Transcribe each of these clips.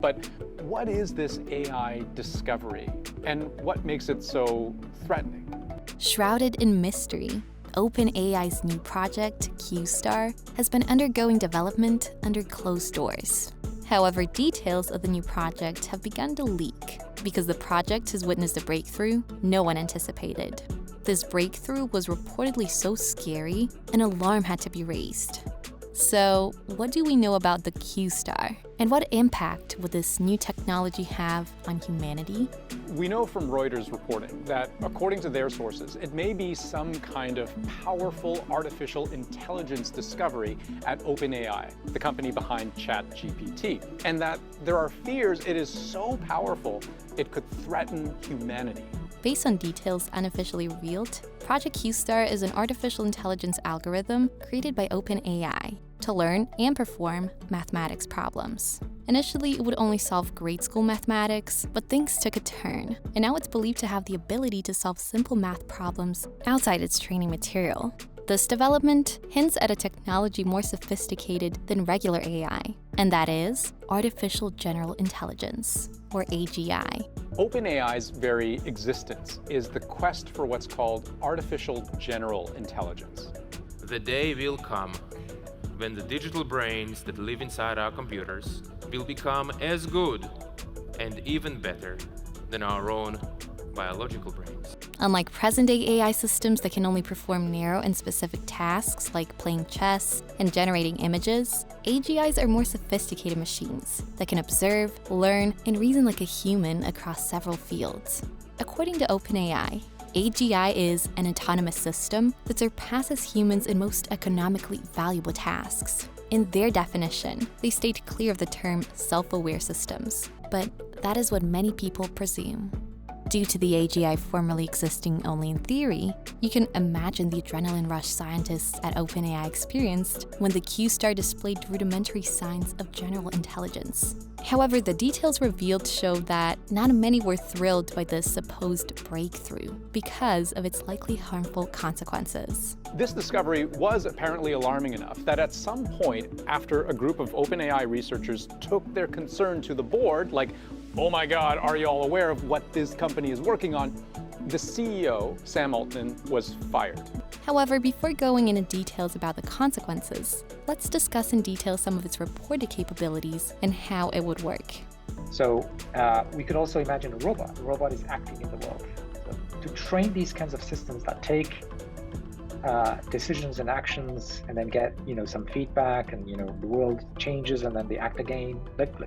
But what is this AI discovery, and what makes it so threatening? Shrouded in mystery, OpenAI's new project, Qstar, has been undergoing development under closed doors. However, details of the new project have begun to leak because the project has witnessed a breakthrough no one anticipated. This breakthrough was reportedly so scary, an alarm had to be raised. So, what do we know about the Qstar? And what impact would this new technology have on humanity? We know from Reuters reporting that, according to their sources, it may be some kind of powerful artificial intelligence discovery at OpenAI, the company behind ChatGPT, and that there are fears it is so powerful it could threaten humanity. Based on details unofficially revealed, Project Qstar is an artificial intelligence algorithm created by OpenAI to learn and perform mathematics problems. Initially, it would only solve grade school mathematics, but things took a turn, and now it's believed to have the ability to solve simple math problems outside its training material. This development hints at a technology more sophisticated than regular AI, and that is artificial general intelligence, or AGI. OpenAI's very existence is the quest for what's called artificial general intelligence. The day will come when the digital brains that live inside our computers will become as good and even better than our own biological brains. Unlike present-day AI systems that can only perform narrow and specific tasks like playing chess and generating images, AGIs are more sophisticated machines that can observe, learn, and reason like a human across several fields. According to OpenAI, AGI is an autonomous system that surpasses humans in most economically valuable tasks. In their definition, they stayed clear of the term self-aware systems, but that is what many people presume. Due to the AGI formerly existing only in theory, you can imagine the adrenaline rush scientists at OpenAI experienced when the Qstar displayed rudimentary signs of general intelligence. However, the details revealed showed that not many were thrilled by this supposed breakthrough because of its likely harmful consequences. This discovery was apparently alarming enough that at some point, after a group of OpenAI researchers took their concern to the board, like, oh my God, are you all aware of what this company is working on? The CEO, Sam Altman, was fired. However, before going into details about the consequences, let's discuss in detail some of its reported capabilities and how it would work. So we could also imagine a robot. A robot is acting in the world. So to train these kinds of systems that take decisions and actions and then get some feedback and the world changes and then they act again,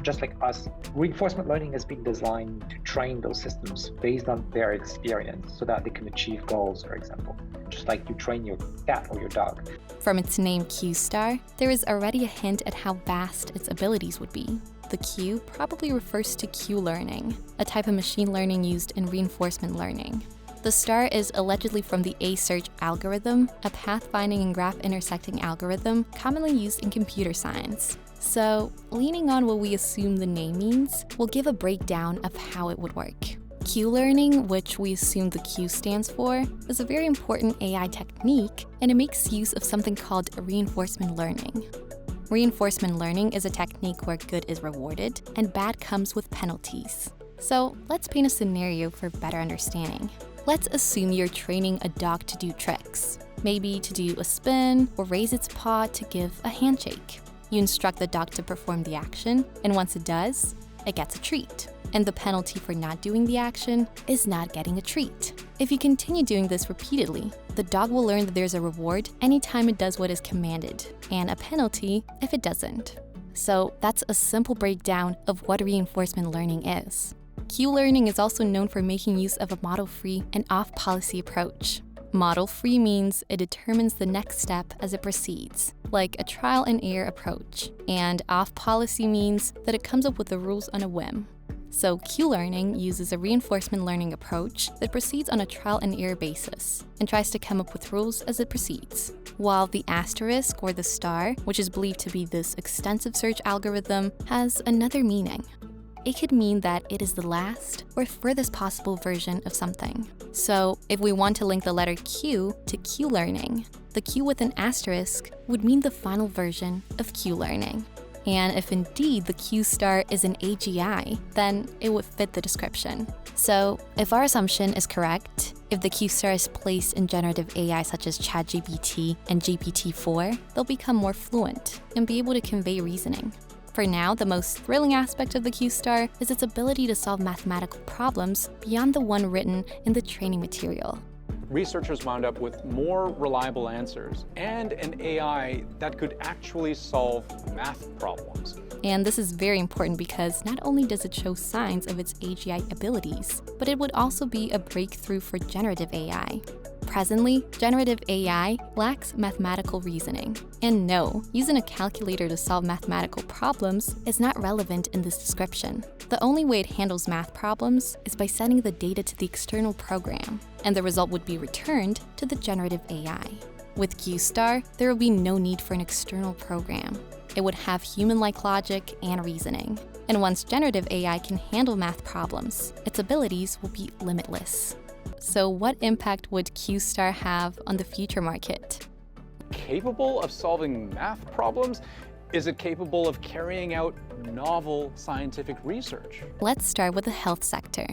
just like us. Reinforcement learning has been designed to train those systems based on their experience so that they can achieve goals, for example, just like you train your cat or your dog. From its name Qstar, there is already a hint at how vast its abilities would be. The Q probably refers to Q-learning, a type of machine learning used in reinforcement learning. The star is allegedly from the A-search algorithm, a pathfinding and graph intersecting algorithm commonly used in computer science. So, leaning on what we assume the name means, we'll give a breakdown of how it would work. Q-learning, which we assume the Q stands for, is a very important AI technique, and it makes use of something called reinforcement learning. Reinforcement learning is a technique where good is rewarded and bad comes with penalties. So, let's paint a scenario for better understanding. Let's assume you're training a dog to do tricks, maybe to do a spin or raise its paw to give a handshake. You instruct the dog to perform the action, and once it does, it gets a treat. And the penalty for not doing the action is not getting a treat. If you continue doing this repeatedly, the dog will learn that there's a reward anytime it does what is commanded, and a penalty if it doesn't. So that's a simple breakdown of what reinforcement learning is. Q-learning is also known for making use of a model-free and off-policy approach. Model-free means it determines the next step as it proceeds, like a trial-and-error approach. And off-policy means that it comes up with the rules on a whim. So Q-learning uses a reinforcement learning approach that proceeds on a trial-and-error basis and tries to come up with rules as it proceeds. While the asterisk or the star, which is believed to be this extensive search algorithm, has another meaning. It could mean that it is the last or furthest possible version of something. So if we want to link the letter Q to Q-learning, the Q with an asterisk would mean the final version of Q-learning. And if indeed the Qstar is an AGI, then it would fit the description. So if our assumption is correct, if the Qstar is placed in generative AI such as ChatGPT and GPT-4, they'll become more fluent and be able to convey reasoning. For now, the most thrilling aspect of the Qstar is its ability to solve mathematical problems beyond the one written in the training material. Researchers wound up with more reliable answers and an AI that could actually solve math problems. And this is very important because not only does it show signs of its AGI abilities, but it would also be a breakthrough for generative AI. Presently, generative AI lacks mathematical reasoning. And no, using a calculator to solve mathematical problems is not relevant in this description. The only way it handles math problems is by sending the data to the external program, and the result would be returned to the generative AI. With Qstar, there will be no need for an external program. It would have human-like logic and reasoning. And once generative AI can handle math problems, its abilities will be limitless. So what impact would Qstar have on the future market? Capable of solving math problems? Is it capable of carrying out novel scientific research? Let's start with the health sector.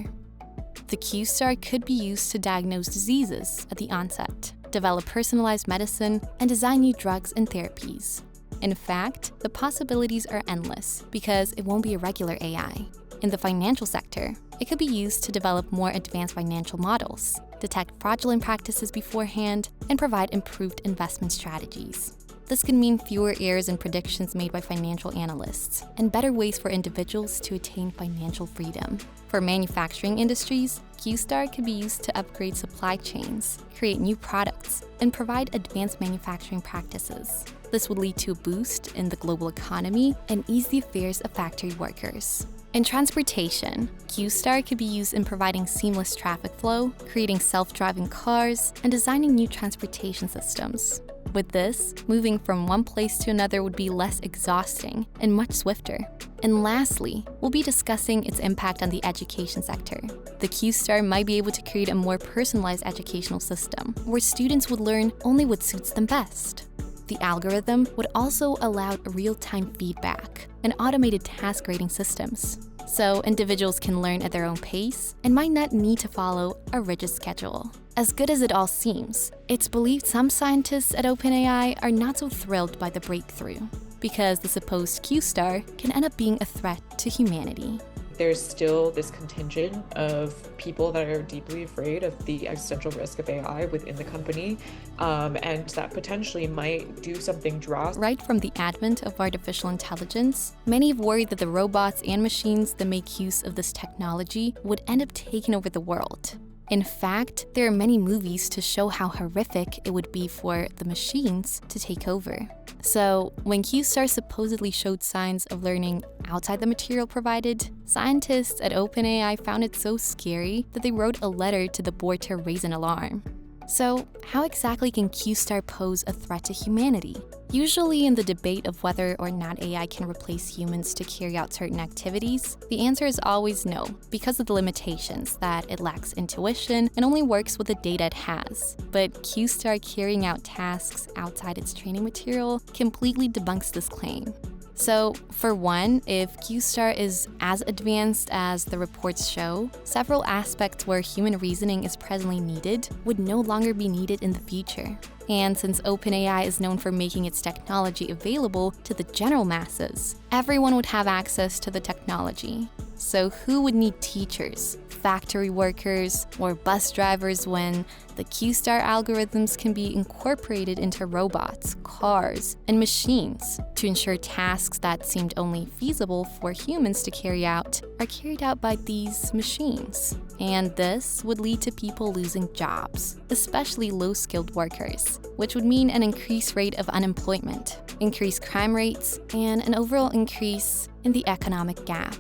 The Qstar could be used to diagnose diseases at the onset, develop personalized medicine, and design new drugs and therapies. In fact, the possibilities are endless because it won't be a regular AI. In the financial sector, it could be used to develop more advanced financial models, detect fraudulent practices beforehand, and provide improved investment strategies. This could mean fewer errors in predictions made by financial analysts, and better ways for individuals to attain financial freedom. For manufacturing industries, Qstar could be used to upgrade supply chains, create new products, and provide advanced manufacturing practices. This would lead to a boost in the global economy and ease the affairs of factory workers. In transportation, Qstar could be used in providing seamless traffic flow, creating self-driving cars, and designing new transportation systems. With this, moving from one place to another would be less exhausting and much swifter. And lastly, we'll be discussing its impact on the education sector. The Qstar might be able to create a more personalized educational system, where students would learn only what suits them best. The algorithm would also allow real-time feedback and automated task grading systems, so individuals can learn at their own pace and might not need to follow a rigid schedule. As good as it all seems, it's believed some scientists at OpenAI are not so thrilled by the breakthrough, because the supposed Qstar can end up being a threat to humanity. There's still this contingent of people that are deeply afraid of the existential risk of AI within the company, and that potentially might do something drastic. Right from the advent of artificial intelligence, many have worried that the robots and machines that make use of this technology would end up taking over the world. In fact, there are many movies to show how horrific it would be for the machines to take over. So, when Qstar supposedly showed signs of learning outside the material provided, scientists at OpenAI found it so scary that they wrote a letter to the board to raise an alarm. So, how exactly can Qstar pose a threat to humanity? Usually in the debate of whether or not AI can replace humans to carry out certain activities, the answer is always no, because of the limitations that it lacks intuition and only works with the data it has. But Qstar carrying out tasks outside its training material completely debunks this claim. So, for one, if Qstar is as advanced as the reports show, several aspects where human reasoning is presently needed would no longer be needed in the future. And since OpenAI is known for making its technology available to the general masses, everyone would have access to the technology. So who would need teachers, factory workers, or bus drivers when the Qstar algorithms can be incorporated into robots, cars, and machines to ensure tasks that seemed only feasible for humans to carry out are carried out by these machines. And this would lead to people losing jobs, especially low-skilled workers, which would mean an increased rate of unemployment, increased crime rates, and an overall increase in the economic gap.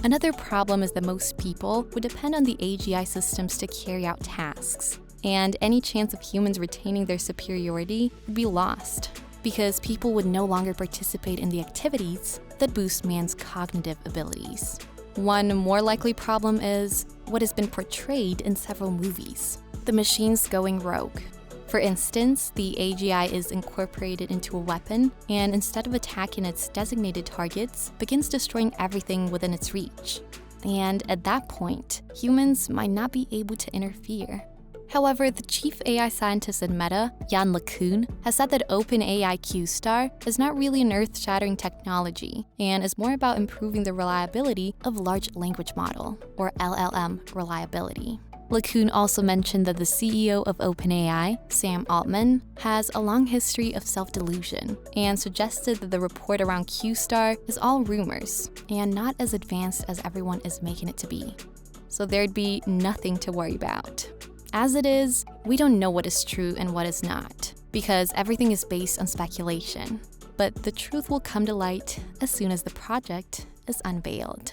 Another problem is that most people would depend on the AGI systems to carry out tasks, and any chance of humans retaining their superiority would be lost, because people would no longer participate in the activities that boost man's cognitive abilities. One more likely problem is what has been portrayed in several movies: the machines going rogue. For instance, the AGI is incorporated into a weapon, and instead of attacking its designated targets, begins destroying everything within its reach. And at that point, humans might not be able to interfere. However, the chief AI scientist at Meta, Yann LeCun, has said that OpenAI Qstar is not really an earth-shattering technology and is more about improving the reliability of large language model, or LLM reliability. LeCun also mentioned that the CEO of OpenAI, Sam Altman, has a long history of self-delusion and suggested that the report around Qstar is all rumors and not as advanced as everyone is making it to be. So there'd be nothing to worry about. As it is, we don't know what is true and what is not, because everything is based on speculation. But the truth will come to light as soon as the project is unveiled.